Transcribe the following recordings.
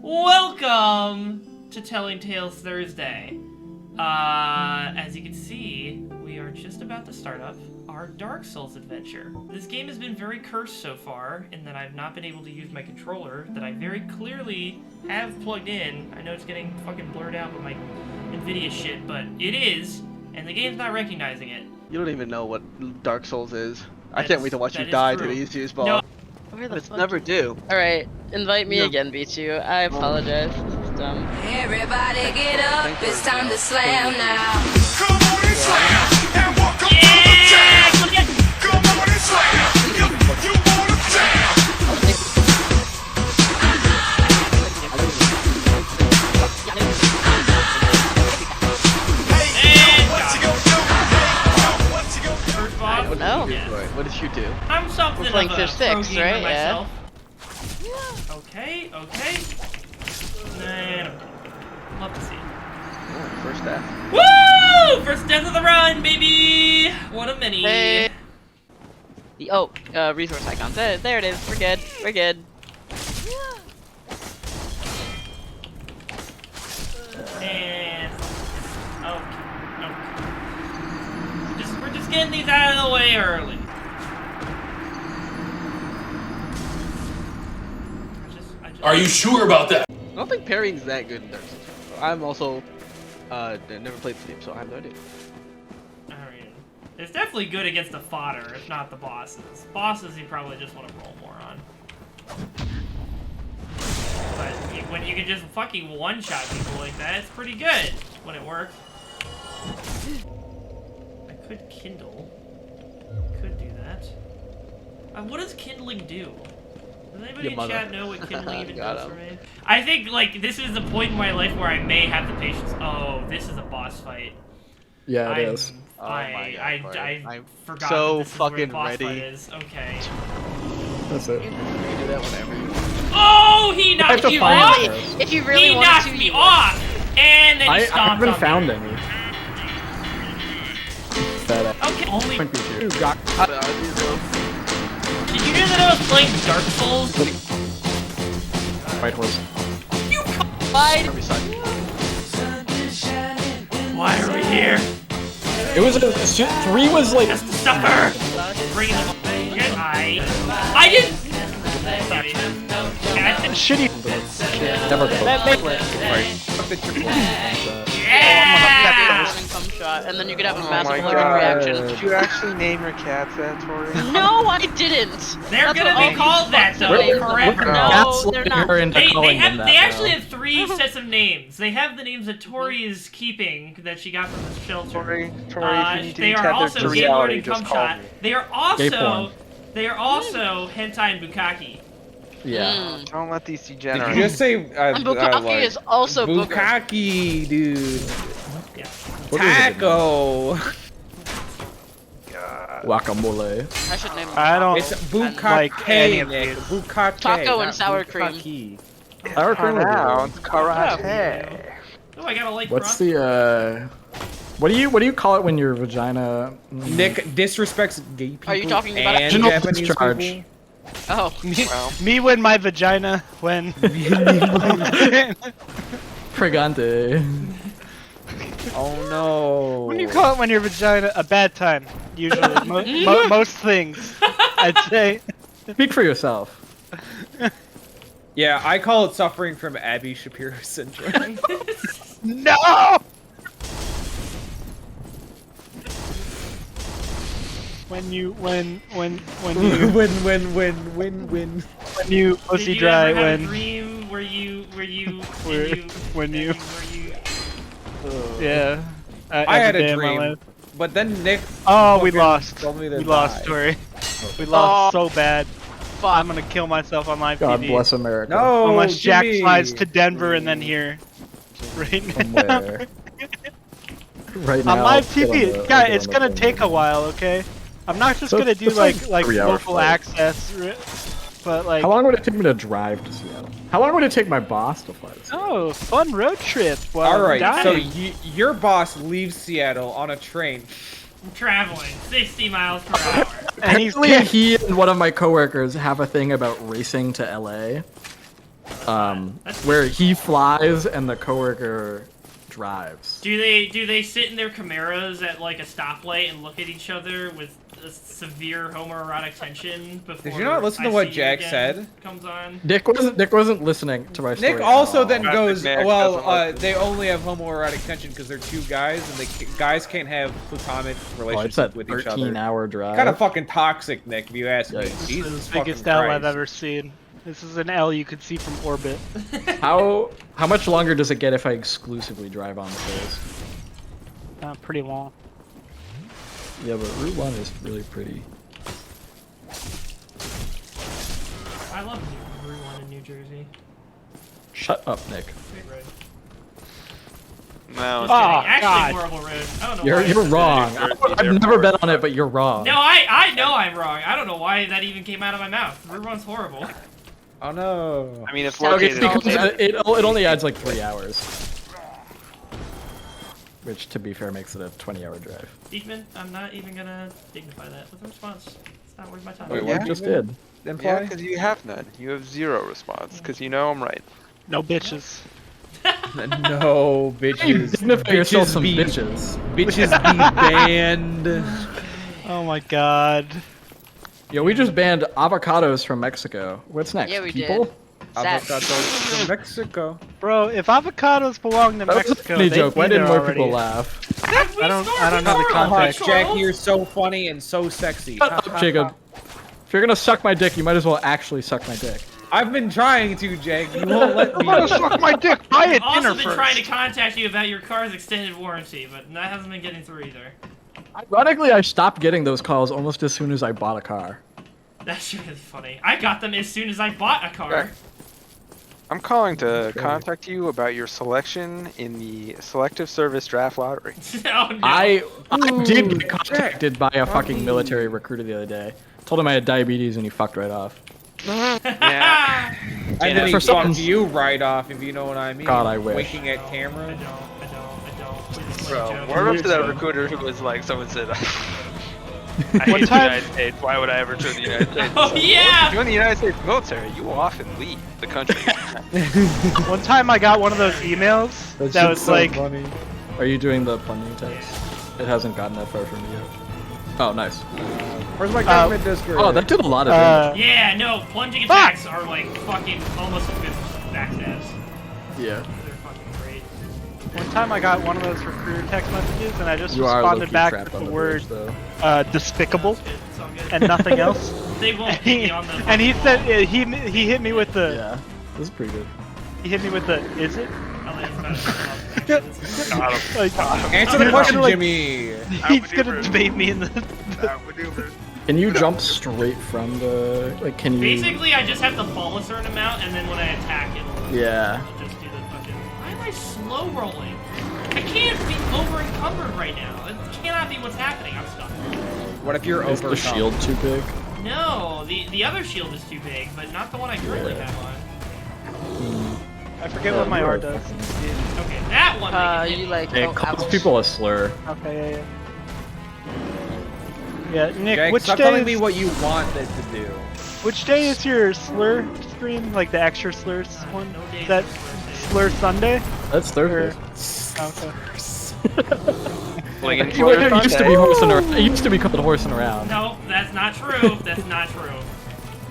Welcome to Telling Tales Thursday. As you can see, we are just about to start up our Dark Souls adventure. This game has been very cursed so far, in that I've not been able to use my controller that I very clearly have plugged in. I know it's getting fucking blurred out with my NVIDIA shit, but it is, and the game's not recognizing it. You don't even know what Dark Souls is. I can't wait to watch you That die is to true. the easiest boss. No. Where the It's fuck? never do. Alright, invite me No. again, B2. I apologize. This is dumb. Everybody get up, it's time to slam now. Come on and slam, and welcome to the jam. Come on and slam, you wanna jam. Hey, what you gonna do? Hey, what you gonna do? First boss? don't know. Yes. What did you do? I'm something We're playing of a Civ pro 6, gamer right? Yeah. myself. Okay. And love to see it. Oh, first half. Woo! First death of the run, baby! One of many. Hey. Resource icons. There it is. We're good. We're good. And okay. We're just getting these out of the way early. Are you sure about that? I don't think parrying's that good in Dark Souls. I'm also never played the game, so I have no idea. I mean, it's definitely good against the fodder, if not the bosses. Bosses you probably just want to roll more on. But when you can just fucking one-shot people like that, it's pretty good when it works. I could kindle. Could do that. What does kindling do? Does anybody Your in mother. chat know what kindling even Got does for him. me? I think, like, this is the point in my life where I may have the patience. Oh, this is a boss fight. Yeah, it is. Oh my God, Corey. I I'm forgot so that this is where the fucking boss ready. fight is. Okay. That's it. You can do that whenever you want. Oh, he knocked to me find off! it. If you really He want knocked to, me you off! And then he I stomped haven't on found me. any. That Okay, only... point you got. Did you hear that I was playing Dark Souls? White horse. You lied! Every side. Why are we here? It was 3 was like. Just to suffer! Bring it I didn't... Shitty. Never Yeah! Come shot, and then you could have a Oh massive my allergic God. reaction. Did you actually name your cats that, Tori? No, I didn't. They're That's gonna what be all called that, these though, fucking names forever. are. No, they're not. her into They calling them that. they actually now. have 3 sets of names. They have the names that Tori is keeping that she got from the shelter. Tori, if you need to They are tap also their Game Lord reality, and just call Cumshot. me. They are Gay porn. also Hentai and Bukkake. Yeah. Don't let these Did degenerates. you just say And Bukkake is also booger. Bukkake, dude? Yeah. Taco. Guacamole. I should name them. I don't It's like any bukkake, of Nick. these. Bukkake. Taco and not sour cream. bukkake. Sour cream would be Pronounce good. karate. Oh, I got a light What's cross. the What do you call it when your vagina? Nick disrespects gay people. Are you talking about and Vaginal Japanese discharge. people? Oh. Me when my vagina when. Pregante. Oh no. When you call it when your vagina a bad time, usually most things, I'd say. Speak for yourself. Yeah, I call it suffering from Abby Shapiro syndrome. No. When you when pussy Did you dry ever have a when dream where yeah. I had every day a of my dream, life. but then Nick. Oh, we fucking lost. Told me to We lost, die. Tori. We lost so bad. Fuck. I'm gonna kill myself on live God TV. bless America. No, Unless Jack Jimmy. flies to Denver and then here. Right From now. where? Right now. On live I'll get TV, on the- guy, I'll get it's on the gonna phone take a later. while, okay? I'm not just So gonna it's do just like like 3 hours local flight. access, but like How long would it take me to drive to Seattle? How long would it take my boss to fly to Seattle? oh, fun road trip. While All right, I'm so dying. your boss leaves Seattle on a train. I'm traveling 60 miles per hour. and he's Apparently, he and one of my coworkers have a thing about racing to LA. where he flies and the coworker drives. Do they sit in their Camaros at like a stoplight and look at each other with a severe homoerotic tension before? Did you not listen to I what See You Jack Again said? Comes on. Nick wasn't listening to my story. Nick also at all. then goes, Nick well, doesn't like they only have homoerotic tension because they're two guys, and guys can't have platonic Oh, it's relationships that with each other. 13-hour drive. Kind of fucking toxic, Nick, if you ask me. Yikes. This is Jesus the biggest fucking L I've Christ. ever seen. This is an L you could see from orbit. How much longer does it get if I exclusively drive on the hills? Pretty long. Yeah, but Route 1 is really pretty. I love Route 1 in New Jersey. Shut up, Nick. Great road. No. Just Oh, kidding. Actually, God. horrible road. I don't know. why I You're said wrong. Jersey, I've never been on it, but you're wrong. that. No, I know I'm wrong. I don't know why that even came out of my mouth. Route 1's horrible. Oh no. I mean, it's Okay, located. because it only adds like 3 hours. Which, to be fair, makes it a 20-hour drive. Diekman, I'm not even gonna dignify that with a response. It's not worth my time. Wait, What what you just did. Yeah, Imply? because you have none. You have zero response. Because you know I'm right. No bitches. No, bitches. Dignify yourself some be- bitches. Bitches be banned. Oh my god. Yo, we just banned avocados from Mexico. What's next? Yeah, we People? did. Sad. Avocados from Mexico. Bro, if avocados belong to That was a Mexico, funny they'd joke. be Why didn't there more people already. laugh? I don't know the Oh, context. Jackie, you're so funny and so sexy. Shut up, Jacob. If you're gonna suck my dick, you might as well actually suck my dick. I've been trying to, Jake. You won't let me. Suck my dick. Buy I've it also dinner been first. trying to contact you about your car's extended warranty, but that hasn't been getting through either. Ironically, I stopped getting those calls almost as soon as I bought a car. That's really funny. I got them as soon as I bought a car. Okay. I'm calling to contact you about your selection in the Selective Service Draft Lottery. Oh no. I did get contacted by a fucking military recruiter the other day. Told him I had diabetes and he fucked right off. Yeah. And then he For some- fucked you right off, if you know what I mean. God, I wish. Winking at I camera. don't. Please play Bro, the joke. we're up to that recruiter who was like, someone said, I hate One the time- United States. Why would I ever join the United States? Oh, It's like, yeah! well, if you join the United States military, you will often leave the country. One time I got one of those emails that was like, funny. Are you doing the plunging test? It hasn't gotten that far from you yet. Oh, nice. Where's my government Discord? Oh, that did a lot of damage. Yeah, no, plunging attacks are like fucking almost as good as backstabs. Yeah. They're fucking great. one time I got one of those recruiter text messages and I just You are responded low-key back trapped with on the the word bridge, though. despicable It's good. It's all good. and nothing else. They won't And keep he, me on the and he fucking said wall. he hit me with the Yeah. This is pretty good. he hit me with the is it? I like it's about to- Like, Answer the He's question, gonna, like- Jimmy. he's gonna debate me in the. Can you jump straight from the... Like, can you... Basically, I just have to fall a certain amount, and then when I attack, it'll Yeah. just do the fucking. Why am I slow rolling? I can't be over encumbered right now. It cannot be what's happening. I'm stuck. What if you're Is over the shield too big? No, the other shield is too big, but not the one I currently have on. I forget what my R does. Okay, that one. they can hit You me. like It oh, calls apples. people a slur. Okay, yeah. Yeah, Nick, Jake, which stop day telling me is, what you want it to do. which day is your slur stream? Like the extra slurs one? No days Is that is slur Sunday? That's Thursday. Okay. Flinging It Twitter used to be horsing around. It used to be called horsing around. No, that's not true. That's not true.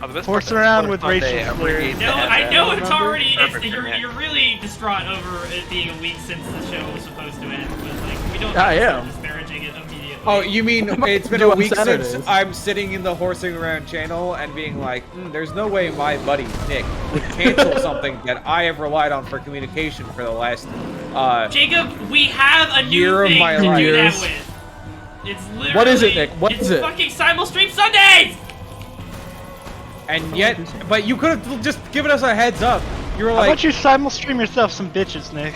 Oh, the best Horse part is around Twitter with Sunday racial abbreviates No, the I know headset. it's already. It's, Perfect for you're me. you're really distraught over it being a week since the show was supposed to end, but like we don't I have to am. start disparaging it immediately. Oh, you mean it's been do a on week Saturdays. since I'm sitting in the horsing around channel and being like, there's no way my buddy Nick would cancel something that I have relied on for communication for the last Jacob, we have a new Year of thing my to do life. that Years. with. It's literally. What is it, Nick? What it's is it? fucking Simulstream Sundays! and yet, but you could have just given us a heads up. You were How like, about you simul-stream yourself some bitches, Nick?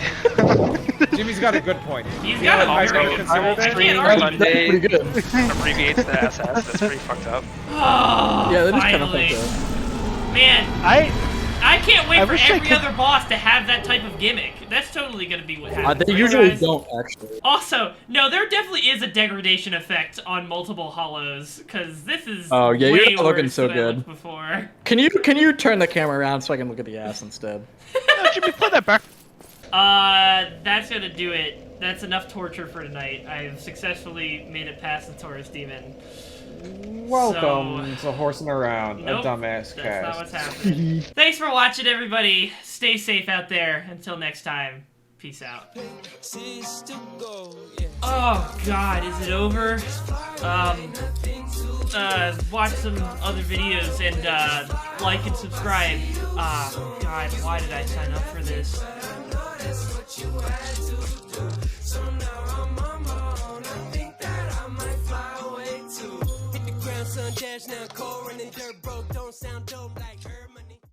Jimmy's got a good point. He's You got know a what very I good consider point. I that? can't That's argue. Sunday pretty good. abbreviates the SS. That's pretty fucked up. Oh, Yeah, that is kind of finally. fucked up. Man, I can't wait I for wish I every could- other boss to have that type of gimmick. That's totally gonna be what happens. They right, usually guys? don't actually. Also, no, there definitely is a degradation effect on multiple hollows, because this is Oh, yeah, way you're not looking worse so than I good. looked before. Can you turn the camera around so I can look at the ass instead? No, Jimmy, play that back. That's gonna do it. That's enough torture for tonight. I've successfully made it past the Taurus Demon. Welcome to Horsing Around, Nope, a dumbass that's cast. not what's happening. Thanks for watching, everybody. Stay safe out there. Until next time, peace out. Oh God, is it over? Watch some other videos and like and subscribe. God, why did I sign up for this? Sun dash now, cold running dirt broke, don't sound dope like